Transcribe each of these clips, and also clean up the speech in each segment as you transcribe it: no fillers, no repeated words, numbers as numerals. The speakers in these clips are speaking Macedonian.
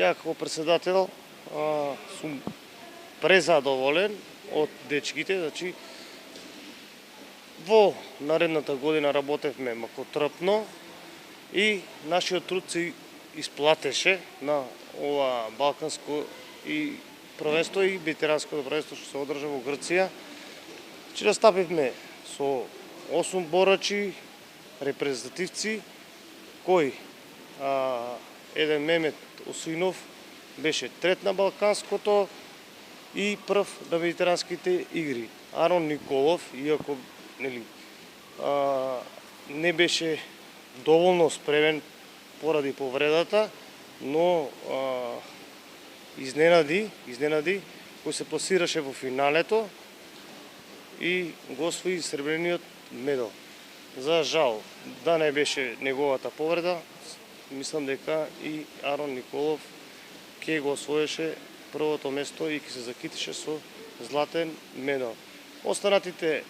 Ја како председател сум презадоволен од дечките, значи во наредната година работевме макотрпно и нашиот труд се исплатеше на ова балканско и првенство и ветеранското првенство што се одржа во Грција. Значи настапивме со 8 борачи, репрезентативци, кои еден Мемет Осујнов беше трет на балканското и прв на ветеранските игри. Арон Николов, иако не беше доволно спремен поради повредата, но изненади кој се пласираше во финалето и го освои сребрениот медал. За жал, да не беше неговата повреда, мислам дека и Арон Николов ќе го освоеше првото место и ќе се закитише со златен медал. Останатите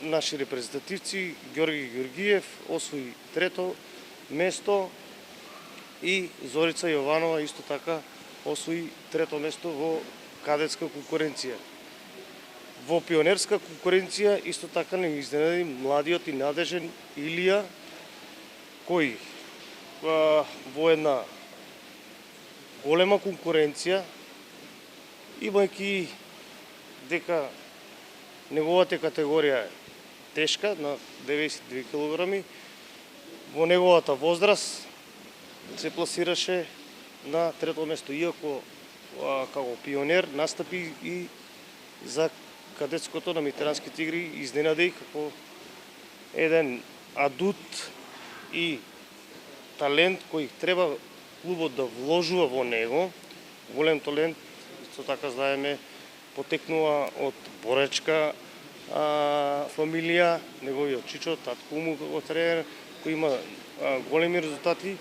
наши репрезентативци, Ѓорги Ѓоргиев освои трето место и Зорица Јованова исто така освои трето место во кадетска конкуренција. Во пионерска конкуренција исто така не изненади младиот и надежен Илија, кој во една голема конкуренција, имајќи дека неговата категорија е тешка, на 92 кг, во неговата возраст се пласираше на трето место, иако како пионер настапи и за кадетското на ветеранските игри, изненади како еден адут и талент кој треба клубот да вложува во него. Голем талент, исто така знаеме, потекнува од боречка фамилија, неговиот чичо, татко му како тренер, кој има големи резултати.